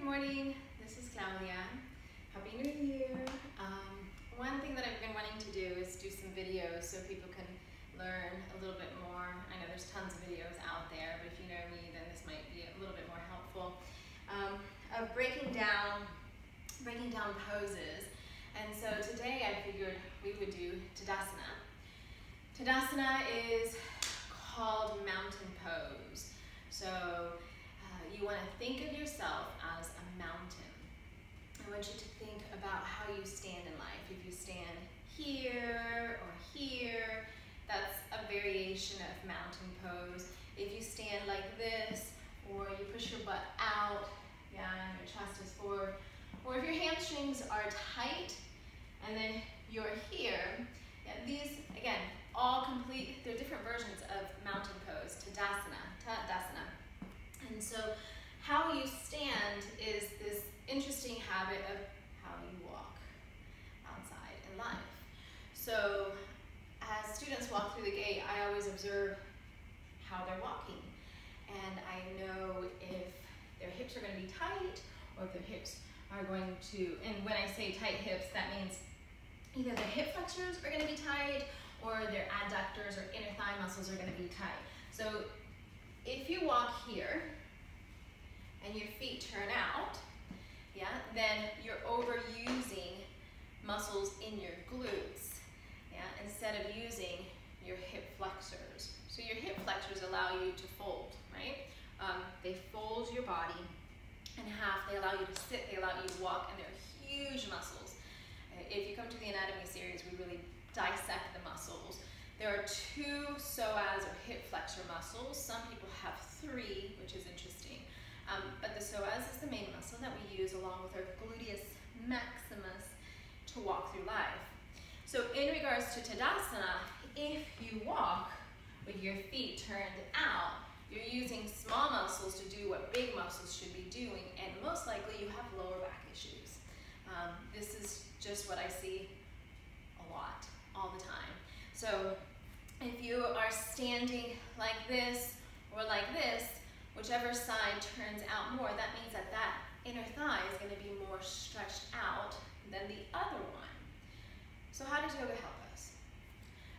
Good morning, this is Claudia. Happy New Year. One thing that I've been wanting to do is do some videos so people can learn a little bit more. I know there's tons of videos out there, but if you know me, then this might be a little bit more helpful. Of breaking down poses. And so today I figured we would do Tadasana. Tadasana is called mountain pose. So you want to think of yourself as a mountain. I want you to think about how you stand in life. If you stand here or here, that's a variation of mountain pose. If you stand like this, or you push your butt out, yeah, and your chest is forward, or if your hamstrings are tight, and then you're here, yeah, these, again, all complete, they're different versions of mountain pose, Tadasana. And so how you stand is this interesting habit of how you walk outside in life. So as students walk through the gate, I always observe how they're walking. And I know if their hips are going to be tight, or if their hips are going to, and when I say tight hips, that means either their hip flexors are going to be tight, or their adductors or inner thigh muscles are going to be tight. So if you walk here, and your feet turn out, yeah, then you're overusing muscles in your glutes, yeah, instead of using your hip flexors. So your hip flexors allow you to fold, right? They fold your body in half, they allow you to sit, they allow you to walk, and they're huge muscles. If you come to the anatomy series, we really dissect the muscles. There are 2 psoas or hip flexor muscles. Some people have 3, which is interesting. But the psoas is the main muscle that we use along with our gluteus maximus to walk through life. So in regards to Tadasana, if you walk with your feet turned out, you're using small muscles to do what big muscles should be doing, and most likely you have lower back issues. This is just what I see a lot, all the time. So if you are standing like this or like this, whichever side turns out more, that means that that inner thigh is going to be more stretched out than the other one. So how does yoga help us?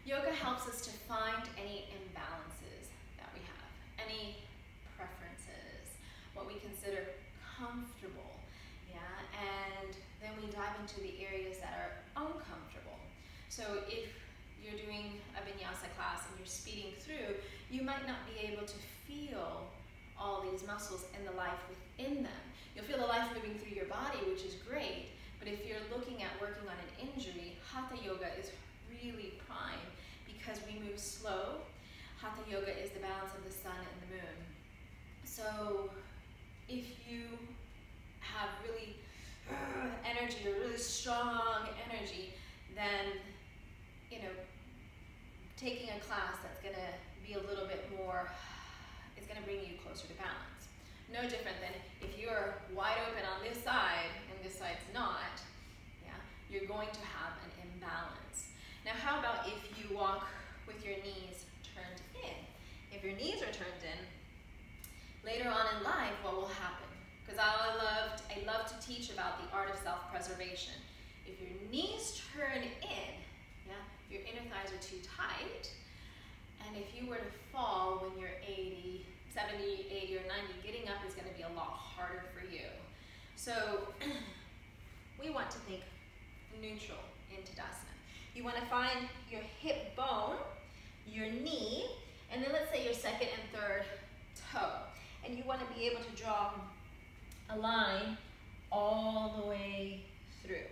Yoga helps us to find any imbalances that we have, any preferences, what we consider comfortable, yeah, and then we dive into the areas that are uncomfortable. So if you're doing a vinyasa class and you're speeding through, you might not be able to feel all these muscles and the life within them. You'll feel the life moving through your body, which is great, but if you're looking at working on an injury, Hatha Yoga is really prime because we move slow. Hatha Yoga is the balance of the sun and the moon. So if you have really energy or really strong energy, then, you know, taking a class that's going to be a little bit more, it's going to bring you closer to balance. No different than if you're wide open on this side and this side's not, yeah, you're going to have an imbalance. Now how about if you walk with your knees turned in? If your knees are turned in, later on in life, what will happen? Because I love to teach about the art of self-preservation. If your knees turn in, yeah, your inner thighs are too tight, and if you were to fall when you're 80, 70, 80, or 90, getting up is going to be a lot harder for you. So we want to think neutral in Tadasana. You want to find your hip bone, your knee, and then let's say your second and third toe. And you want to be able to draw a line all the way through.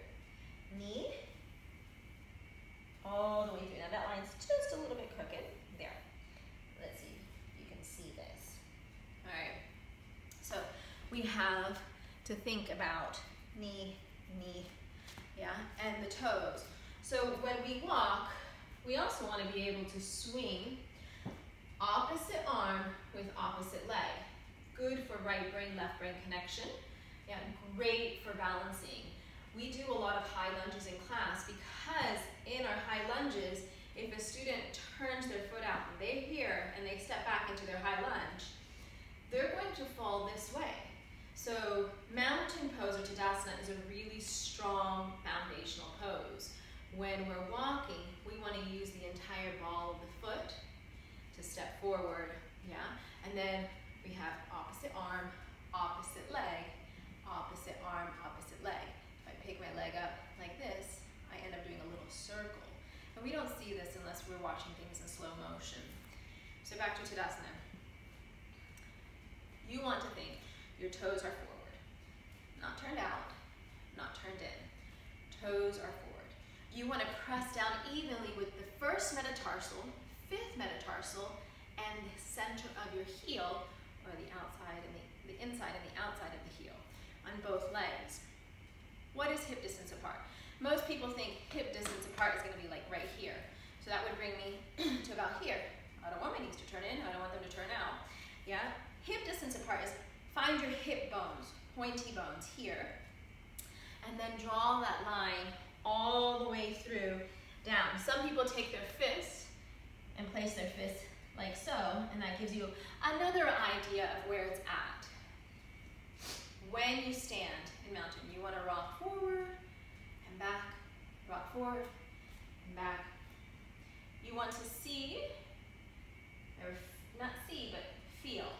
Knee, all the way through. Now that line's just a little bit crooked. There. Let's see if you can see this. All right. So we have to think about knee, yeah, and the toes. So when we walk, we also want to be able to swing opposite arm with opposite leg. Good for right brain, left brain connection. Yeah, great for balancing. We do a lot of high lunges in class because in our high lunges, if a student turns their foot out and they're here and they step back into their high lunge, they're going to fall this way. So mountain When we're walking, we want to use the entire ball of the foot to step forward, yeah? And then we have opposite arm, opposite leg, opposite arm, opposite leg. If I pick my leg up like this, I end up doing a little circle. And we don't see this unless we're watching things in slow motion. So back to Tadasana. You want to think your toes are forward, not turned out, not turned in. Toes are forward. You want to press down evenly with the first metatarsal, fifth metatarsal, and the center of your heel, or the outside and the inside and the outside of the heel, on both legs. What is hip distance apart? Most people think hip distance apart is going to be like right here. So that would bring me to about here. I don't want my knees to turn in, I don't want them to turn out. Yeah? Hip distance apart is find your hip bones, pointy bones here, and then draw that line all the way through down. Some people take their fists and place their fists like so, and that gives you another idea of where it's at. When you stand in mountain, you want to rock forward and back, rock forward and back. You want to see, or not see, but feel.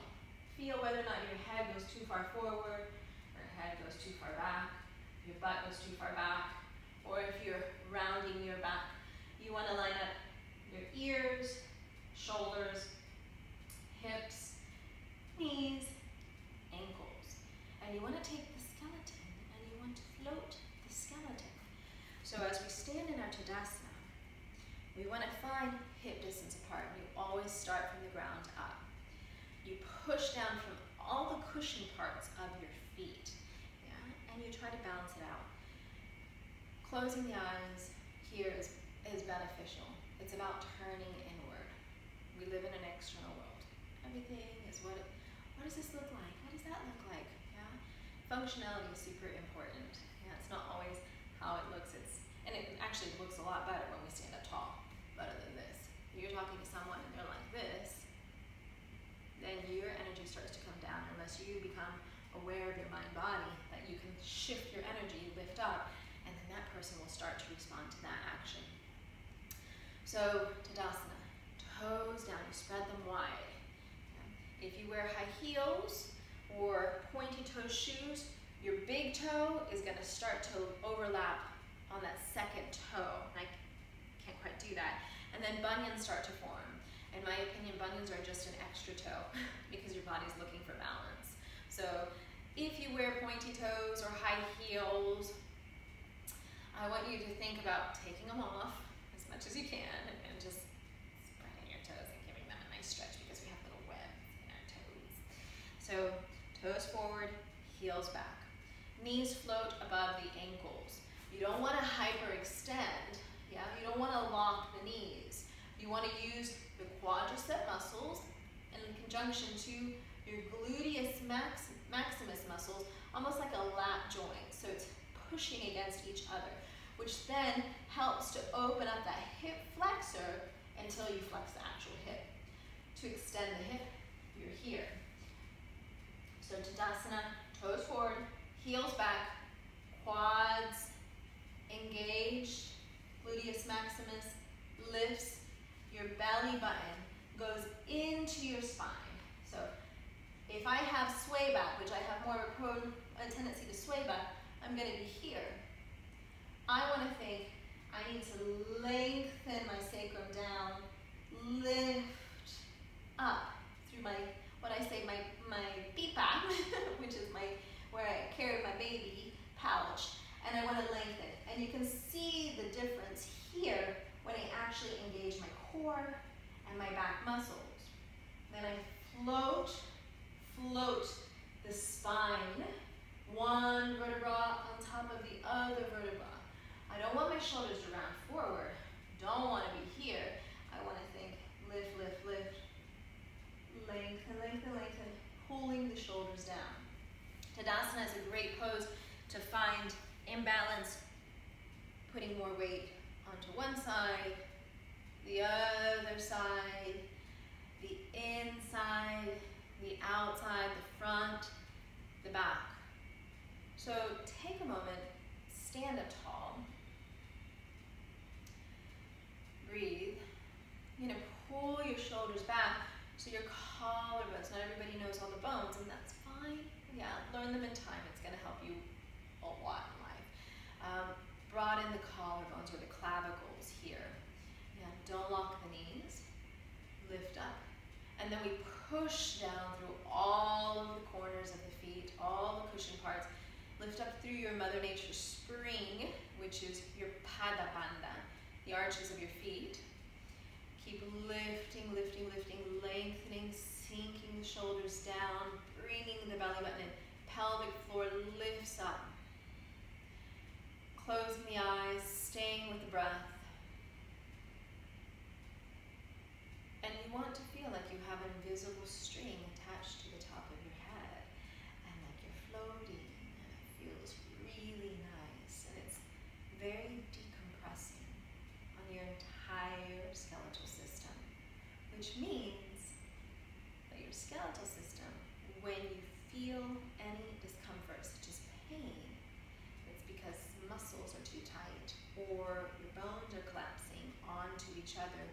Feel whether or not your head goes too far forward, or your head goes too far back, your butt goes too far back, or if you're rounding your back. You want to line up your ears, shoulders, hips, knees, ankles. And you want to take the skeleton and you want to float the skeleton. So as we stand in our Tadasana, we want to find hip distance apart. You always start from the ground up. You push down from all the cushion parts of your feet, yeah? And you try to balance it out. Closing the eyes here is beneficial. It's about turning inward. We live in an external world. Everything is what does this look like? What does that look like? Yeah? Functionality is super important. Yeah, it's not always how it looks. And it actually looks a lot better when we stand up tall, better than this. You're talking to someone and they're like this, then your energy starts to come down unless you become aware of your mind-body, that you can shift your energy, lift up, and then that person will start to respond to that action. So, Tadasana, toes down, you spread them wide. If you wear high heels or pointy toe shoes, your big toe is going to start to overlap on that second toe. I can't quite do that. And then bunions start to form. In my opinion, bunions are just an extra toe because your body's looking for balance. So if you wear pointy toes or high heels, I want you to think about taking them off as much as you can and just spreading your toes and giving them a nice stretch because we have little webs in our toes. So toes forward, heels back. Knees float above the ankles. You don't want to hyperextend, yeah? You don't want to lock the knees. You want to use the quadricep muscles in conjunction to your gluteus maximus muscles, almost like a lap joint. So it's pushing against each other, which then helps to open up that hip flexor until you flex the actual hip. To extend the hip, you're here. So Tadasana, toes forward, heels back, quads engaged, gluteus maximus lifts, your belly button goes into your spine. So if I have sway back, which I have more of a tendency to sway back, I'm going to be here. I want to think I need to lengthen my sacrum down, lift up through my, what I say, my pipa, which is where I carry my baby pouch, and I want to lengthen. And you can see the difference here when I actually engage my core and my back muscles. Then I float the spine, one vertebra on top of the other vertebra. I don't want my shoulders to round forward. Don't want to be here. I want to think lift, lift, lift, lengthen, lengthen, lengthen, pulling the shoulders down. Tadasana is a great pose to find imbalance, putting more weight onto one side, the other side, the inside, the outside, the front, the back. So take a moment, stand up tall. learn them in time, it's going to help you a lot in life. Broaden the collarbones or the clavicles here. Yeah, don't lock the knees. Lift up. And then we push down through all of the corners of the feet, all the cushion parts. Lift up through your Mother Nature spring, which is your Tadasana, the arches of your feet. Keep lifting, lifting, lifting, lengthening, sinking the shoulders down, bringing the belly button in. Pelvic floor lifts up. Closing the eyes, staying with the breath. And you want to feel like you have an invisible string attached to the top of your head, and like you're floating, and it feels really nice, and it's very decompressing on your entire skeletal system, which means that your skeletal system, when you feel any discomfort, such as pain, it's because muscles are too tight or your bones are collapsing onto each other,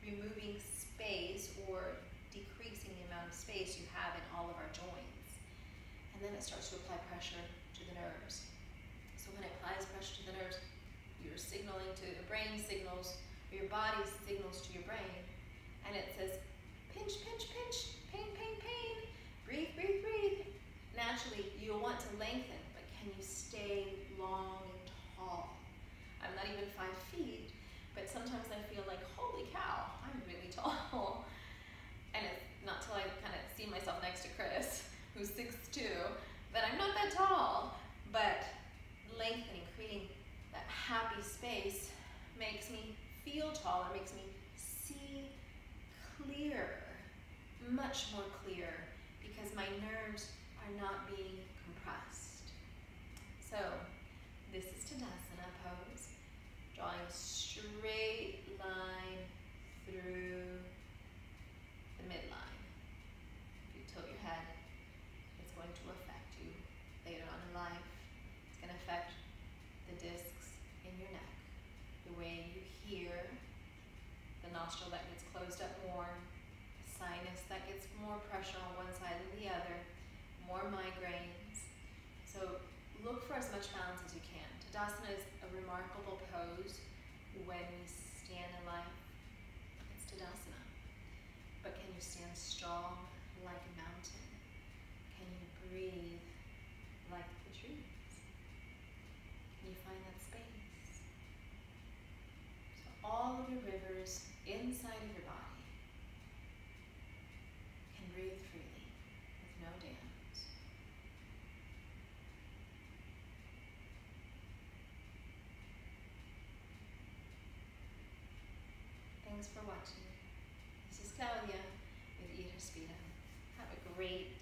removing space or decreasing the amount of space you have in all of our joints. And then it starts to apply pressure to the nerves. So when it applies pressure to the nerves, you're signaling to the brain signals, or your body signals to your brain, and it says, pinch, pinch, pinch, pain, pain, pain, breathe, breathe, breathe. Naturally, you'll want to lengthen, but can you stay long and tall? I'm not even 5 feet, but sometimes I feel like, holy cow, I'm really tall. And it's not till I kind of see myself next to Chris, who's 6'2", that I'm not that tall. But lengthening, creating that happy space makes me feel taller, makes me see clearer, much more clear, because my nerves are not being compressed. So this is Tadasana pose, drawing a straight line through the midline. If you tilt your head, it's going to affect you later on in life. It's going to affect the discs in your neck, the way you hear, the nostril that gets closed up more, the sinus that gets more pressure on one side than the other, more migraines. So look for as much balance as you can. Tadasana is a remarkable pose when we stand in life. It's Tadasana. But can you stand strong like a mountain? Can you breathe like the trees? Can you find that space? So all of your rivers inside of your body can breathe freely with no dams. Thanks for watching. This is Claudia with Eat Respira. Have a great